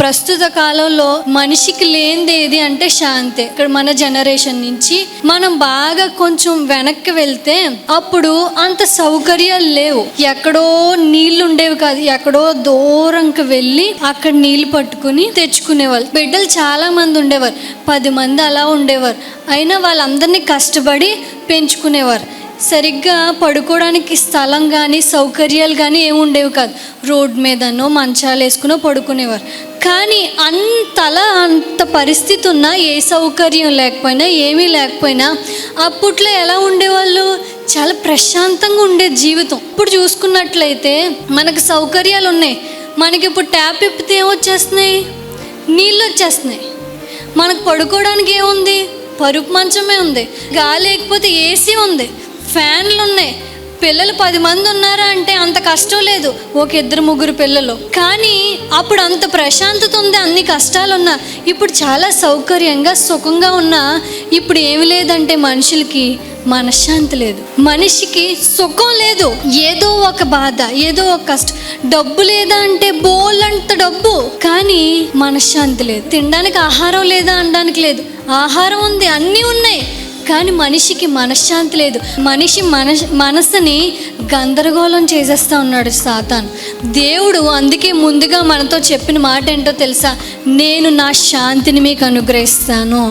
ప్రస్తుత కాలంలో మనిషికి లేనిది ఏది అంటే శాంతి. ఇక్కడ మన జనరేషన్ నుంచి మనం బాగా కొంచెం వెనక్కి వెళ్తే అప్పుడు అంత సౌకర్యాలు లేవు. ఎక్కడో నీళ్లు ఉండేవి కాదు, ఎక్కడో దూరంకి వెళ్ళి అక్కడ నీళ్లు పట్టుకుని తెచ్చుకునేవాళ్ళు. బిడ్డలు చాలా మంది ఉండేవారు, 10 మంది అలా ఉండేవారు. అయినా వాళ్ళందరినీ కష్టపడి పెంచుకునేవారు. సరిగ్గా పడుకోవడానికి స్థలం కానీ సౌకర్యాలు కానీ ఏమి ఉండేవి కాదు. రోడ్డు మీదనో మంచాలు వేసుకునో పడుకునేవారు. కానీ అంత పరిస్థితి ఉన్నా, ఏ సౌకర్యం లేకపోయినా, ఏమీ లేకపోయినా అప్పట్లో ఎలా ఉండేవాళ్ళు? చాలా ప్రశాంతంగా ఉండే జీవితం. ఇప్పుడు చూసుకున్నట్లయితే మనకు సౌకర్యాలు ఉన్నాయి. మనకి ఇప్పుడు ట్యాప్ ఇప్పితే ఏమొచ్చేస్తున్నాయి? నీళ్ళు వచ్చేస్తున్నాయి. మనకు పడుకోవడానికి ఏముంది? పరుపు మంచమే ఉంది. గాలి లేకపోతే ఏసీ ఉంది, ఫ్యాన్లు ఉన్నాయి. పిల్లలు 10 మంది ఉన్నారా అంటే అంత కష్టం లేదు, 1-2-3 పిల్లలు. కానీ అప్పుడు అంత ప్రశాంతత ఉంది, అన్ని కష్టాలున్నా. ఇప్పుడు చాలా సౌకర్యంగా సుఖంగా ఉన్నా ఇప్పుడు ఏమి లేదంటే మనుషులకి మనశ్శాంతి లేదు, మనిషికి సుఖం లేదు. ఏదో ఒక బాధ, ఏదో ఒక కష్టం. డబ్బు లేదా అంటే బోల్డంత డబ్బు, కానీ మనశ్శాంతి లేదు. తినడానికి ఆహారం లేదా అనడానికి లేదు, ఆహారం ఉంది, అన్నీ ఉన్నాయి. కానీ మనిషికి మనశ్శాంతి లేదు. మనిషి మనసుని గందరగోళం చేసేస్తూ ఉన్నాడు సాతాను. దేవుడు అందుకే ముందుగా మనతో చెప్పిన మాట ఏంటో తెలుసా? నేను నా శాంతిని మీకు అనుగ్రహిస్తాను.